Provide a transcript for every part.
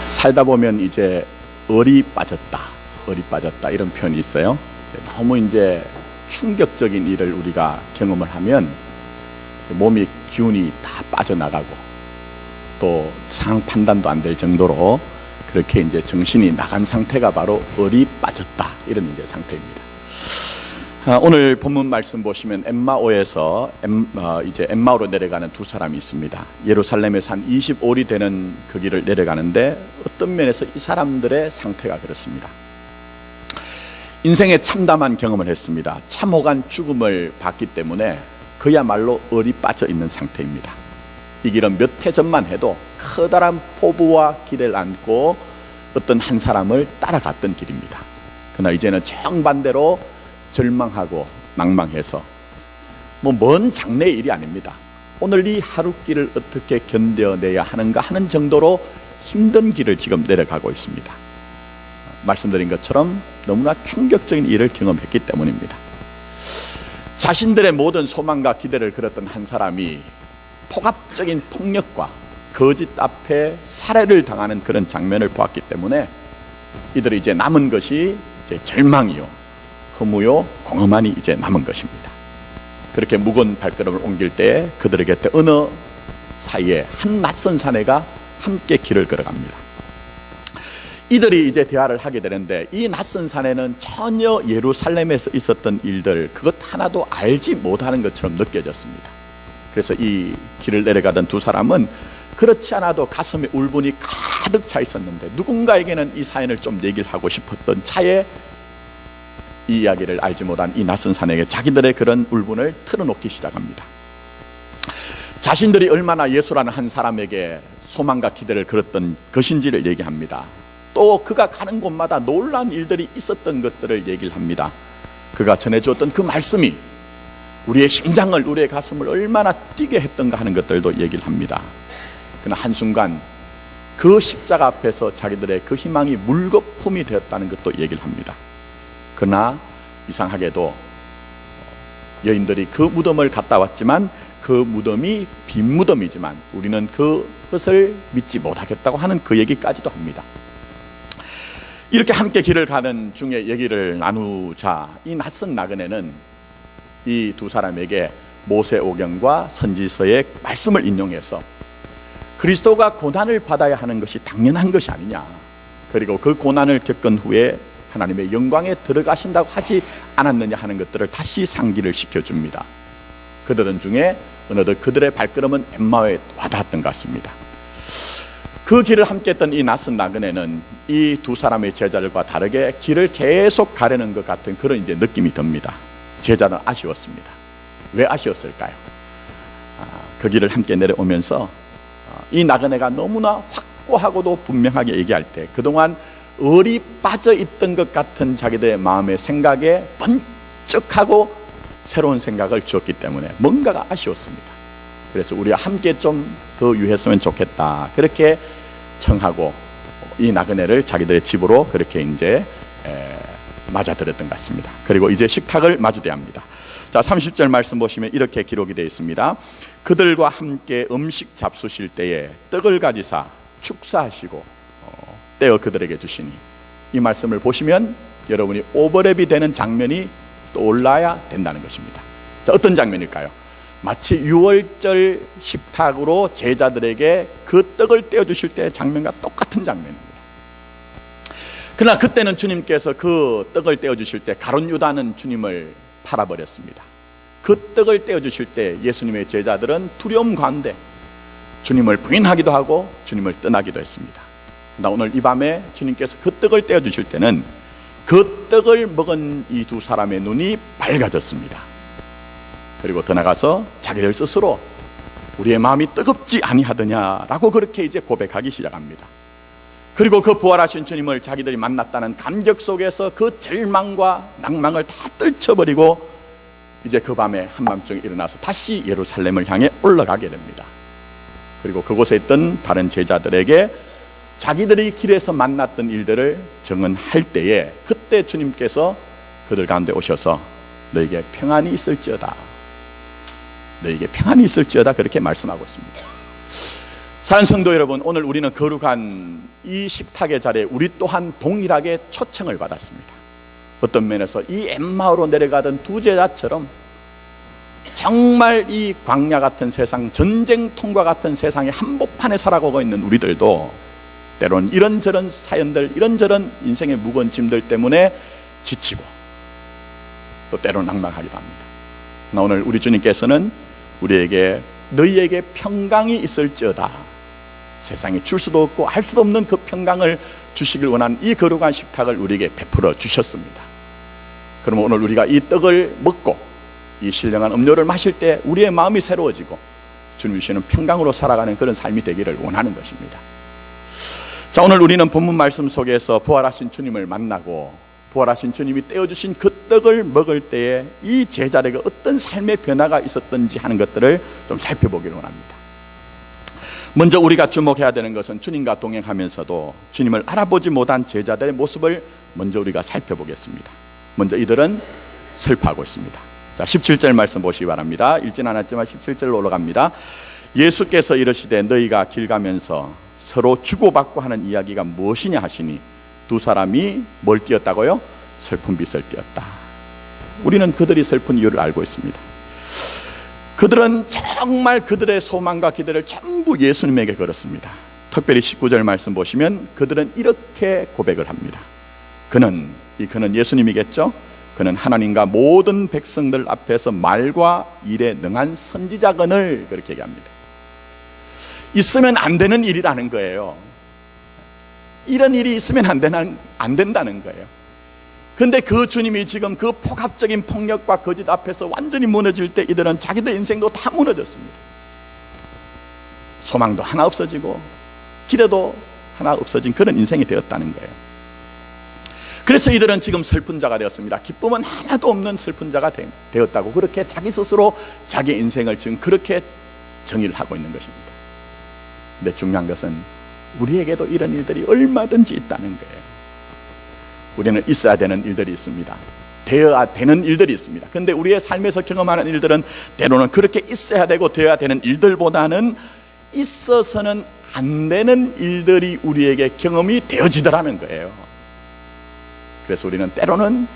살다 보면 이제 얼이 빠졌다 이런 표현이 있어요. 너무 이제 충격적인 일을 우리가 경험을 하면 몸이 기운이 다 빠져나가고 또 상황 판단도 안 될 정도로 그렇게 이제 정신이 나간 상태가 바로 얼이 빠졌다 이런 이제 상태입니다. 오늘 본문 말씀 보시면 엠마오에서 이제 엠마오로 내려가는 두 사람이 있습니다. 예루살렘에서 한 25리 되는 그 길을 내려가는데 어떤 면에서 이 사람들의 상태가 그렇습니다. 인생에 참담한 경험을 했습니다. 참혹한 죽음을 봤기 때문에 그야말로 얼이 빠져 있는 상태입니다. 이 길은 몇 해 전만 해도 커다란 포부와 기대를 안고 어떤 한 사람을 따라갔던 길입니다. 그러나 이제는 정반대로 절망하고 낭망해서 먼 장래의 일이 아닙니다. 오늘 이 하루길을 어떻게 견뎌내야 하는가 하는 정도로 힘든 길을 지금 내려가고 있습니다. 말씀드린 것처럼 너무나 충격적인 일을 경험했기 때문입니다. 자신들의 모든 소망과 기대를 걸었던 한 사람이 폭압적인 폭력과 거짓 앞에 살해를 당하는 그런 장면을 보았기 때문에 이들이 이제 남은 것이 이제 절망이요, 허무요, 공허만이 이제 남은 것입니다. 그렇게 무거운 발걸음을 옮길 때 그들의 곁에 어느 사이에 한 낯선 사내가 함께 길을 걸어갑니다. 이들이 이제 대화를 하게 되는데 이 낯선 사내는 전혀 예루살렘에서 있었던 일들 그것 하나도 알지 못하는 것처럼 느껴졌습니다. 그래서 이 길을 내려가던 두 사람은 그렇지 않아도 가슴에 울분이 가득 차 있었는데 누군가에게는 이 사연을 좀 얘기를 하고 싶었던 차에 이 이야기를 알지 못한 이 낯선 사내에게 자기들의 그런 울분을 털어놓기 시작합니다. 자신들이 얼마나 예수라는 한 사람에게 소망과 기대를 걸었던 것인지를 얘기합니다. 또 그가 가는 곳마다 놀라운 일들이 있었던 것들을 얘기를 합니다. 그가 전해주었던 그 말씀이 우리의 심장을, 우리의 가슴을 얼마나 뛰게 했던가 하는 것들도 얘기를 합니다. 그러나 한순간 그 십자가 앞에서 자기들의 그 희망이 물거품이 되었다는 것도 얘기를 합니다. 그러나 이상하게도 여인들이 그 무덤을 갔다 왔지만 그 무덤이 빈 무덤이지만 우리는 그것을 믿지 못하겠다고 하는 그 얘기까지도 합니다. 이렇게 함께 길을 가는 중에 얘기를 나누자 이 낯선 나그네는 이 두 사람에게 모세오경과 선지서의 말씀을 인용해서 그리스도가 고난을 받아야 하는 것이 당연한 것이 아니냐, 그리고 그 고난을 겪은 후에 하나님의 영광에 들어가신다고 하지 않았느냐 하는 것들을 다시 상기를 시켜줍니다. 그들은 중에 어느덧 그들의 발걸음은 엠마오에 와닿았던 것 같습니다. 그 길을 함께 했던 이 낯선 나그네는 이 두 사람의 제자들과 다르게 길을 계속 가려는 것 같은 그런 이제 느낌이 듭니다. 제자는 아쉬웠습니다. 왜 아쉬웠을까요? 그 길을 함께 내려오면서 이 나그네가 너무나 확고하고도 분명하게 얘기할 때 그동안 얼이 빠져있던 것 같은 자기들의 마음의 생각에 번쩍하고 새로운 생각을 주었기 때문에 뭔가가 아쉬웠습니다. 그래서 우리가 함께 좀 더 유했으면 좋겠다 그렇게 청하고 이 나그네를 자기들의 집으로 그렇게 이제 맞아들였던 것 같습니다. 그리고 이제 식탁을 마주대합니다. 자, 30절 말씀 보시면 이렇게 기록이 되어 있습니다. 그들과 함께 음식 잡수실 때에 떡을 가지사 축사하시고 떼어 그들에게 주시니, 이 말씀을 보시면 여러분이 오버랩이 되는 장면이 떠올라야 된다는 것입니다. 자, 어떤 장면일까요? 마치 유월절 식탁으로 제자들에게 그 떡을 떼어주실 때의 장면과 똑같은 장면입니다. 그러나 그때는 주님께서 그 떡을 떼어주실 때 가룟 유다는 주님을 팔아버렸습니다. 그 떡을 떼어주실 때 예수님의 제자들은 두려움 가운데 주님을 부인하기도 하고 주님을 떠나기도 했습니다. 그러나 오늘 이 밤에 주님께서 그 떡을 떼어주실 때는 그 떡을 먹은 이 두 사람의 눈이 밝아졌습니다. 그리고 더 나가서 자기들 스스로 우리의 마음이 뜨겁지 아니하더냐라고 그렇게 이제 고백하기 시작합니다. 그리고 그 부활하신 주님을 자기들이 만났다는 감격 속에서 그 절망과 낭망을 다 떨쳐버리고 이제 그 밤에 한밤중에 일어나서 다시 예루살렘을 향해 올라가게 됩니다. 그리고 그곳에 있던 다른 제자들에게 자기들이 길에서 만났던 일들을 증언할 때에 그때 주님께서 그들 가운데 오셔서 너에게 평안이 있을지어다, 너에게 평안이 있을지어다 그렇게 말씀하고 있습니다. 사랑하는 성도 여러분, 오늘 우리는 거룩한 이 식탁의 자리에 우리 또한 동일하게 초청을 받았습니다. 어떤 면에서 이 엠마오로 내려가던 두 제자처럼 정말 이 광야 같은 세상, 전쟁통과 같은 세상의 한복판에 살아가고 있는 우리들도 때로는 이런저런 사연들, 이런저런 인생의 무거운 짐들 때문에 지치고 또 때로는 낙망하기도 합니다. 그러나 오늘 우리 주님께서는 우리에게 너희에게 평강이 있을지어다, 세상에 줄 수도 없고 알 수도 없는 그 평강을 주시길 원하는 이 거룩한 식탁을 우리에게 베풀어 주셨습니다. 그러면 오늘 우리가 이 떡을 먹고 이 신령한 음료를 마실 때 우리의 마음이 새로워지고 주님 주시는 평강으로 살아가는 그런 삶이 되기를 원하는 것입니다. 자, 오늘 우리는 본문 말씀 속에서 부활하신 주님을 만나고 부활하신 주님이 떼어주신 그 떡을 먹을 때에 이 제자들에게 어떤 삶의 변화가 있었던지 하는 것들을 좀 살펴보기를 원합니다. 먼저 우리가 주목해야 되는 것은 주님과 동행하면서도 주님을 알아보지 못한 제자들의 모습을 먼저 우리가 살펴보겠습니다. 먼저 이들은 슬퍼하고 있습니다. 자, 17절 말씀 보시기 바랍니다. 읽진 않았지만 17절로 올라갑니다. 예수께서 이르시되 너희가 길 가면서 서로 주고받고 하는 이야기가 무엇이냐 하시니 두 사람이 뭘 띄었다고요? 슬픈 빛을 띄었다. 우리는 그들이 슬픈 이유를 알고 있습니다. 그들은 정말 그들의 소망과 기대를 전부 예수님에게 걸었습니다. 특별히 19절 말씀 보시면 그들은 이렇게 고백을 합니다. 그는 예수님이겠죠? 그는 하나님과 모든 백성들 앞에서 말과 일에 능한 선지자거늘, 그렇게 얘기합니다. 있으면 안 되는 일이라는 거예요. 이런 일이 있으면 안 된다는 거예요. 근데 그 주님이 지금 그 폭압적인 폭력과 거짓 앞에서 완전히 무너질 때 이들은 자기들 인생도 다 무너졌습니다. 소망도 하나 없어지고 기대도 하나 없어진 그런 인생이 되었다는 거예요. 그래서 이들은 지금 슬픈 자가 되었습니다. 기쁨은 하나도 없는 슬픈 자가 되었다고, 그렇게 자기 스스로 자기 인생을 지금 그렇게 정의를 하고 있는 것입니다. 근데 중요한 것은 우리에게도 이런 일들이 얼마든지 있다는 거예요. 우리는 있어야 되는 일들이 있습니다. 되어야 되는 일들이 있습니다. 그런데 우리의 삶에서 경험하는 일들은 때로는 그렇게 있어야 되고 되어야 되는 일들보다는 있어서는 안 되는 일들이 우리에게 경험이 되어지더라는 거예요. 그래서 우리는 때로는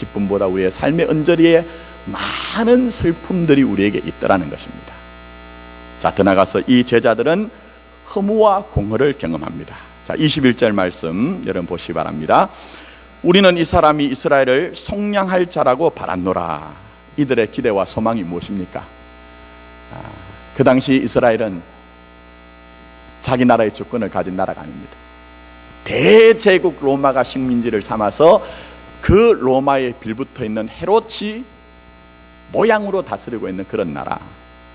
기쁨보다 우리의 삶의 언저리에 많은 슬픔들이 우리에게 있더라는 것입니다. 자, 더 나가서 이 제자들은 허무와 공허를 경험합니다. 자, 21절 말씀 여러분 보시기 바랍니다. 우리는 이 사람이 이스라엘을 속량할 자라고 바랐노라. 이들의 기대와 소망이 무엇입니까? 그 당시 이스라엘은 자기 나라의 주권을 가진 나라가 아닙니다. 대제국 로마가 식민지를 삼아서 그 로마에 빌붙어 있는 헤롯이 모양으로 다스리고 있는 그런 나라.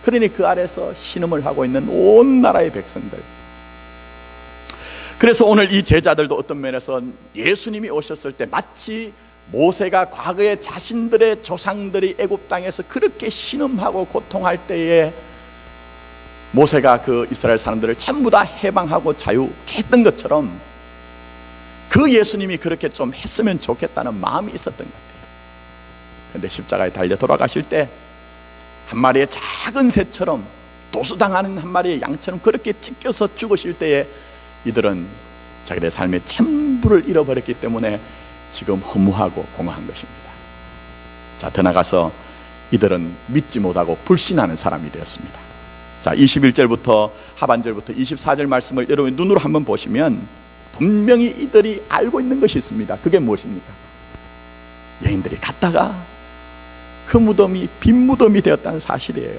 그러니 그 아래서 신음을 하고 있는 온 나라의 백성들. 그래서 오늘 이 제자들도 어떤 면에서 예수님이 오셨을 때 마치 모세가 과거에 자신들의 조상들이 애굽 땅에서 그렇게 신음하고 고통할 때에 모세가 그 이스라엘 사람들을 전부 다 해방하고 자유케 했던 것처럼 그 예수님이 그렇게 좀 했으면 좋겠다는 마음이 있었던 것 같아요. 그런데 십자가에 달려 돌아가실 때 한 마리의 작은 새처럼, 도수당하는 한 마리의 양처럼 그렇게 찢겨서 죽으실 때에 이들은 자기들의 삶의 전부를 잃어버렸기 때문에 지금 허무하고 공허한 것입니다. 자, 더 나가서 이들은 믿지 못하고 불신하는 사람이 되었습니다. 자, 21절부터 하반절부터 24절 말씀을 여러분 눈으로 한번 보시면 분명히 이들이 알고 있는 것이 있습니다. 그게 무엇입니까? 여인들이 갔다가 그 무덤이 빈 무덤이 되었다는 사실이에요.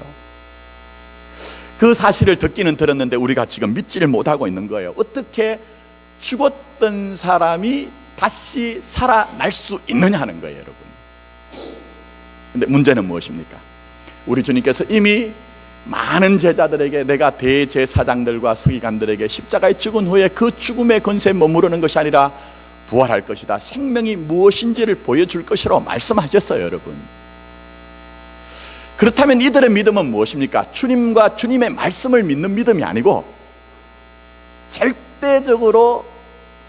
그 사실을 듣기는 들었는데 우리가 지금 믿지를 못하고 있는 거예요. 어떻게 죽었던 사람이 다시 살아날 수 있느냐 하는 거예요, 여러분. 근데 문제는 무엇입니까? 우리 주님께서 이미 많은 제자들에게 내가 대제사장들과 서기관들에게 십자가에 죽은 후에 그 죽음의 권세에 머무르는 것이 아니라 부활할 것이다, 생명이 무엇인지를 보여줄 것이라고 말씀하셨어요, 여러분. 그렇다면 이들의 믿음은 무엇입니까? 주님과 주님의 말씀을 믿는 믿음이 아니고 절대적으로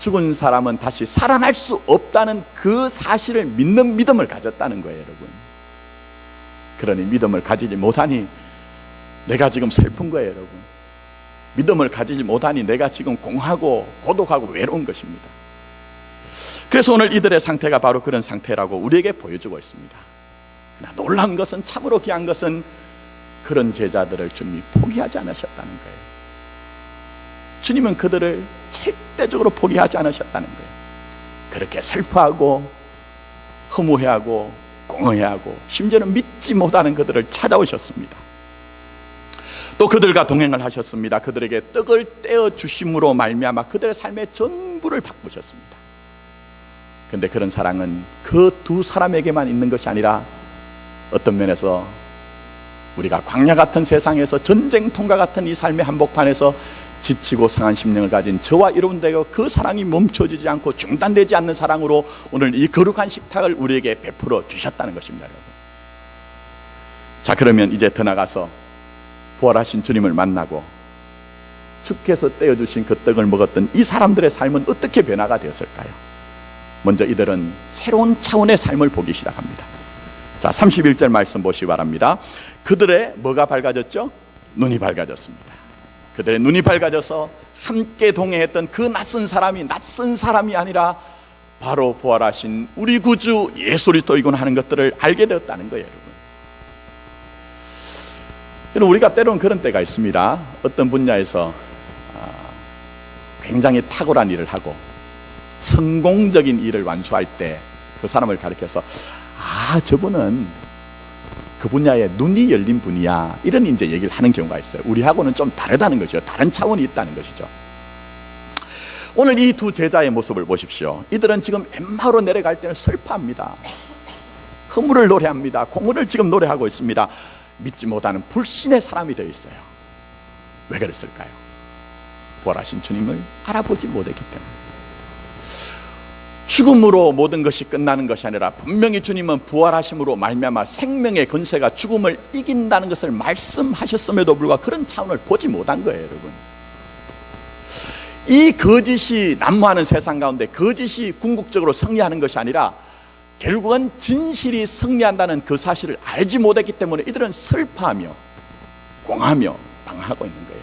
죽은 사람은 다시 살아날 수 없다는 그 사실을 믿는 믿음을 가졌다는 거예요, 여러분. 그러니 믿음을 가지지 못하니 내가 지금 슬픈 거예요, 여러분. 믿음을 가지지 못하니 내가 지금 공하고 고독하고 외로운 것입니다. 그래서 오늘 이들의 상태가 바로 그런 상태라고 우리에게 보여주고 있습니다. 그러나 놀라운 것은, 참으로 귀한 것은 그런 제자들을 주님이 포기하지 않으셨다는 거예요. 주님은 그들을 절대적으로 포기하지 않으셨다는 거예요. 그렇게 슬퍼하고 허무해하고 공허해하고 심지어는 믿지 못하는 그들을 찾아오셨습니다. 또 그들과 동행을 하셨습니다. 그들에게 떡을 떼어 주심으로 말미암아 그들의 삶의 전부를 바꾸셨습니다. 그런데 그런 사랑은 그 두 사람에게만 있는 것이 아니라 어떤 면에서 우리가 광야 같은 세상에서 전쟁통과 같은 이 삶의 한복판에서 지치고 상한 심령을 가진 저와 여러분들에게 그 사랑이 멈춰지지 않고 중단되지 않는 사랑으로 오늘 이 거룩한 식탁을 우리에게 베풀어 주셨다는 것입니다. 여러분. 자, 그러면 이제 더 나가서 부활하신 주님을 만나고 주께서 떼어주신 그 떡을 먹었던 이 사람들의 삶은 어떻게 변화가 되었을까요? 먼저 이들은 새로운 차원의 삶을 보기 시작합니다. 자, 31절 말씀 보시기 바랍니다. 그들의 뭐가 밝아졌죠? 눈이 밝아졌습니다. 그들의 눈이 밝아져서 함께 동행했던 그 낯선 사람이 아니라 바로 부활하신 우리 구주 예수 그리스도이구나 하는 것들을 알게 되었다는 거예요. 여러분, 우리가 때로는 그런 때가 있습니다. 어떤 분야에서 굉장히 탁월한 일을 하고 성공적인 일을 완수할 때 그 사람을 가리켜서 저분은 그 분야에 눈이 열린 분이야, 이런 이제 얘기를 하는 경우가 있어요. 우리하고는 좀 다르다는 것이죠. 다른 차원이 있다는 것이죠. 오늘 이 두 제자의 모습을 보십시오. 이들은 지금 엠마오로 내려갈 때는 슬퍼합니다. 허물을 노래합니다. 공허를 지금 노래하고 있습니다. 믿지 못하는 불신의 사람이 되어 있어요. 왜 그랬을까요? 부활하신 주님을 알아보지 못했기 때문에. 죽음으로 모든 것이 끝나는 것이 아니라 분명히 주님은 부활하심으로 말미암아 생명의 권세가 죽음을 이긴다는 것을 말씀하셨음에도 불구하고 그런 차원을 보지 못한 거예요. 여러분, 이 거짓이 난무하는 세상 가운데 거짓이 궁극적으로 승리하는 것이 아니라 결국은 진실이 승리한다는 그 사실을 알지 못했기 때문에 이들은 슬퍼하며 공하며 방황하고 있는 거예요.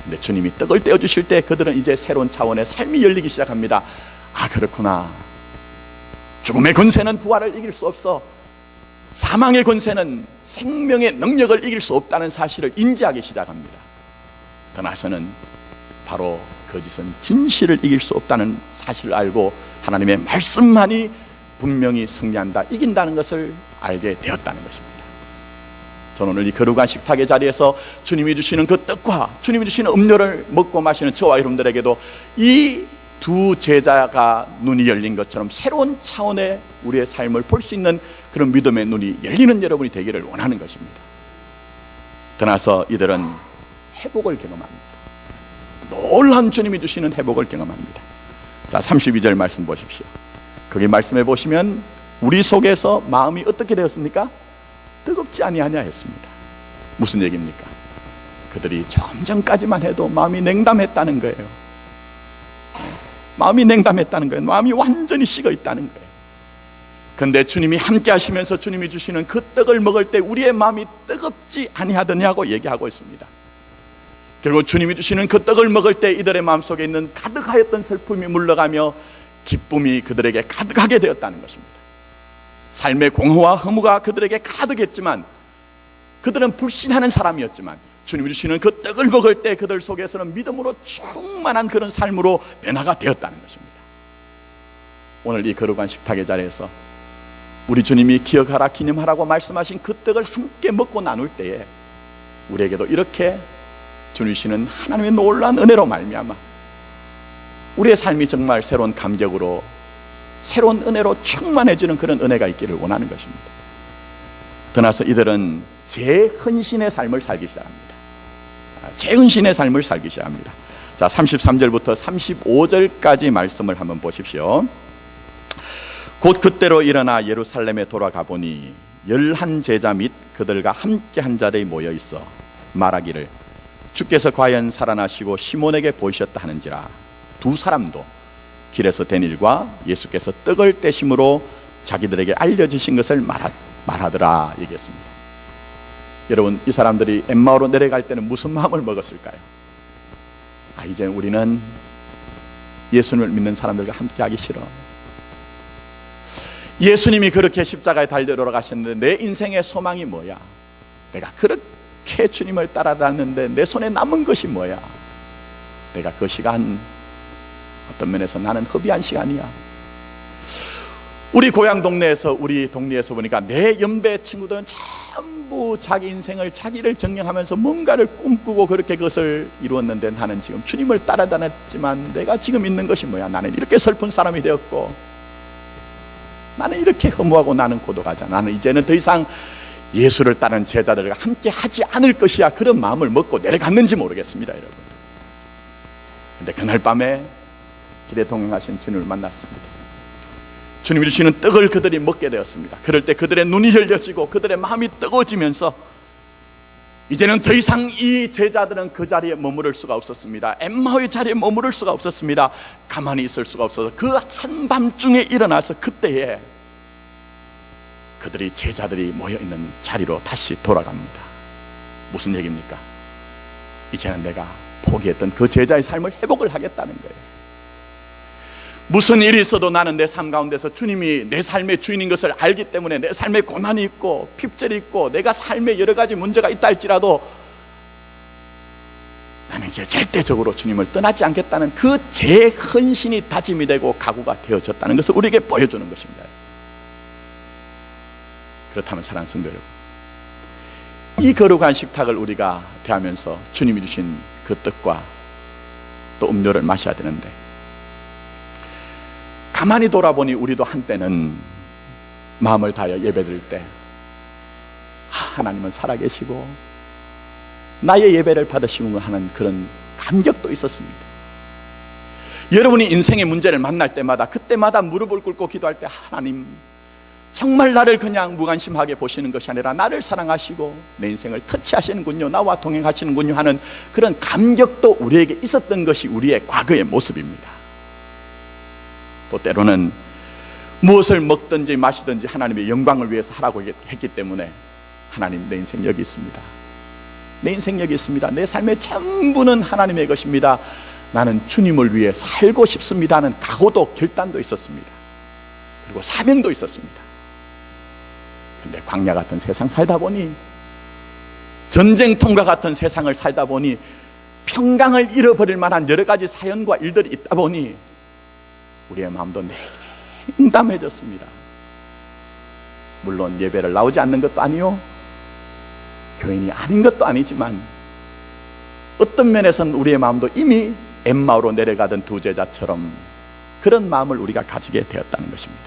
근데 주님이 떡을 떼어주실 때 그들은 이제 새로운 차원의 삶이 열리기 시작합니다. 그렇구나. 죽음의 권세는 부활을 이길 수 없어. 사망의 권세는 생명의 능력을 이길 수 없다는 사실을 인지하기 시작합니다. 더 나아가서는 바로 거짓은 진실을 이길 수 없다는 사실을 알고 하나님의 말씀만이 분명히 승리한다, 이긴다는 것을 알게 되었다는 것입니다. 저는 오늘 이 거룩한 식탁의 자리에서 주님이 주시는 그 떡과 주님이 주시는 음료를 먹고 마시는 저와 여러분들에게도 이 두 제자가 눈이 열린 것처럼 새로운 차원의 우리의 삶을 볼 수 있는 그런 믿음의 눈이 열리는 여러분이 되기를 원하는 것입니다. 더 나아가서 이들은 회복을 경험합니다. 놀라운 주님이 주시는 회복을 경험합니다. 자, 32절 말씀 보십시오. 거기 말씀해 보시면 우리 속에서 마음이 어떻게 되었습니까? 뜨겁지 아니하냐 했습니다. 무슨 얘기입니까? 그들이 좀 전까지만 해도 마음이 냉담했다는 거예요. 마음이 냉담했다는 거예요. 마음이 완전히 식어 있다는 거예요. 그런데 주님이 함께 하시면서 주님이 주시는 그 떡을 먹을 때 우리의 마음이 뜨겁지 아니하더냐고 얘기하고 있습니다. 결국 주님이 주시는 그 떡을 먹을 때 이들의 마음속에 있는 가득하였던 슬픔이 물러가며 기쁨이 그들에게 가득하게 되었다는 것입니다. 삶의 공허와 허무가 그들에게 가득했지만, 그들은 불신하는 사람이었지만 주님이 주시는 그 떡을 먹을 때 그들 속에서는 믿음으로 충만한 그런 삶으로 변화가 되었다는 것입니다. 오늘 이 거룩한 식탁의 자리에서 우리 주님이 기억하라 기념하라고 말씀하신 그 떡을 함께 먹고 나눌 때에 우리에게도 이렇게 주님이 주시는 하나님의 놀라운 은혜로 말미암아 우리의 삶이 정말 새로운 감격으로, 새로운 은혜로 충만해지는 그런 은혜가 있기를 원하는 것입니다. 더 나아가서 이들은 재헌신의 삶을 살기 시작합니다. 재헌신의 삶을 살기 시작합니다. 자, 33절부터 35절까지 말씀을 한번 보십시오. 곧 그때로 일어나 예루살렘에 돌아가 보니 11 제자 및 그들과 함께 한 자리에 모여 있어 말하기를 주께서 과연 살아나시고 시몬에게 보이셨다 하는지라. 두 사람도 길에서 된 일과 예수께서 떡을 떼심으로 자기들에게 알려주신 것을 말하더라 얘기했습니다. 여러분, 이 사람들이 엠마오로 내려갈 때는 무슨 마음을 먹었을까요? 이제 우리는 예수님을 믿는 사람들과 함께 하기 싫어. 예수님이 그렇게 십자가에 달려 돌아가셨는데 내 인생의 소망이 뭐야? 내가 그렇게 주님을 따라다녔는데 내 손에 남은 것이 뭐야? 내가 그 시간 어떤 면에서 나는 허비한 시간이야. 우리 고향 동네에서, 우리 동네에서 보니까 내 연배 친구들은 전부 자기 인생을, 자기를 정령하면서 뭔가를 꿈꾸고 그렇게 그것을 이루었는데 나는 지금 주님을 따라다녔지만 내가 지금 있는 것이 뭐야? 나는 이렇게 슬픈 사람이 되었고, 나는 이렇게 허무하고 나는 고독하자. 나는 이제는 더 이상 예수를 따르는 제자들과 함께 하지 않을 것이야. 그런 마음을 먹고 내려갔는지 모르겠습니다, 여러분. 근데 그날 밤에 길에 동행하신 주님을 만났습니다. 주님이 주시는 떡을 그들이 먹게 되었습니다. 그럴 때 그들의 눈이 열려지고 그들의 마음이 뜨거워지면서 이제는 더 이상 이 제자들은 그 자리에 머무를 수가 없었습니다. 엠마오의 자리에 머무를 수가 없었습니다. 가만히 있을 수가 없어서 그 한밤중에 일어나서 그때에 그들이, 제자들이 모여있는 자리로 다시 돌아갑니다. 무슨 얘기입니까? 이제는 내가 포기했던 그 제자의 삶을 회복을 하겠다는 거예요. 무슨 일이 있어도 나는 내 삶 가운데서 주님이 내 삶의 주인인 것을 알기 때문에 내 삶에 고난이 있고 핍절이 있고 내가 삶에 여러 가지 문제가 있다 할지라도 나는 이제 절대적으로 주님을 떠나지 않겠다는 그 제 헌신이 다짐이 되고 각오가 되어졌다는 것을 우리에게 보여주는 것입니다. 그렇다면 사랑하는 성도 여러분, 이 거룩한 식탁을 우리가 대하면서 주님이 주신 그 떡과 또 음료를 마셔야 되는데, 가만히 돌아보니 우리도 한때는 마음을 다하여 예배드릴 때 하나님은 살아계시고 나의 예배를 받으시고 하는 그런 감격도 있었습니다. 여러분이 인생의 문제를 만날 때마다, 그때마다 무릎을 꿇고 기도할 때 하나님 정말 나를 그냥 무관심하게 보시는 것이 아니라 나를 사랑하시고 내 인생을 터치하시는군요, 나와 동행하시는군요 하는 그런 감격도 우리에게 있었던 것이 우리의 과거의 모습입니다. 또 때로는 무엇을 먹든지 마시든지 하나님의 영광을 위해서 하라고 했기 때문에 하나님, 내 인생 여기 있습니다. 내 인생 여기 있습니다. 내 삶의 전부는 하나님의 것입니다. 나는 주님을 위해 살고 싶습니다 하는 각오도, 결단도 있었습니다. 그리고 사명도 있었습니다. 그런데 광야 같은 세상 살다 보니, 전쟁통과 같은 세상을 살다 보니, 평강을 잃어버릴 만한 여러 가지 사연과 일들이 있다 보니 우리의 마음도 냉담해졌습니다. 물론 예배를 나오지 않는 것도 아니요, 교인이 아닌 것도 아니지만 어떤 면에서는 우리의 마음도 이미 엠마오로 내려가던 두 제자처럼 그런 마음을 우리가 가지게 되었다는 것입니다.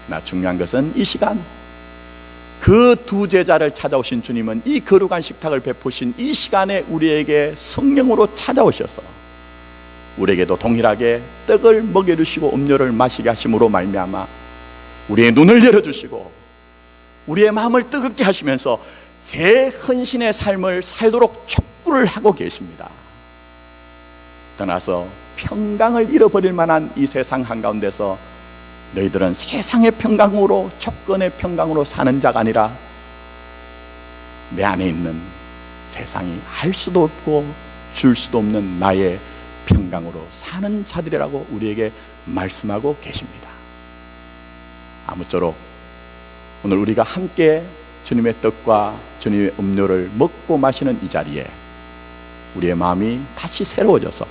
그러나 중요한 것은 이 시간, 그 두 제자를 찾아오신 주님은 이 거룩한 식탁을 베푸신 이 시간에 우리에게 성령으로 찾아오셔서 우리에게도 동일하게 떡을 먹여주시고 음료를 마시게 하심으로 말미암아 우리의 눈을 열어주시고 우리의 마음을 뜨겁게 하시면서 제 헌신의 삶을 살도록 촉구를 하고 계십니다. 떠나서 평강을 잃어버릴 만한 이 세상 한가운데서 너희들은 세상의 평강으로, 조건의 평강으로 사는 자가 아니라 내 안에 있는 세상이 할 수도 없고 줄 수도 없는 나의 평강으로 사는 자들이라고 우리에게 말씀하고 계십니다. 아무쪼록 오늘 우리가 함께 주님의 떡과 주님의 음료를 먹고 마시는 이 자리에 우리의 마음이 다시 새로워져서,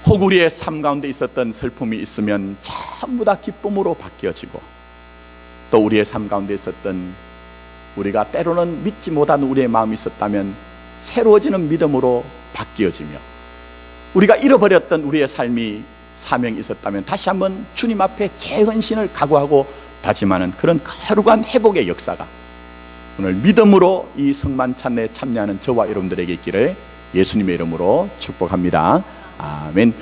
혹 우리의 삶 가운데 있었던 슬픔이 있으면 전부 다 기쁨으로 바뀌어지고, 또 우리의 삶 가운데 있었던 우리가 때로는 믿지 못한 우리의 마음이 있었다면 새로워지는 믿음으로 바뀌어지며, 우리가 잃어버렸던 우리의 삶이, 사명이 있었다면 다시 한번 주님 앞에 재헌신을 각오하고 다짐하는 그런 거룩한 회복의 역사가 오늘 믿음으로 이 성만 찬내에 참여하는 저와 여러분들에게 있기를 예수님의 이름으로 축복합니다. 아멘.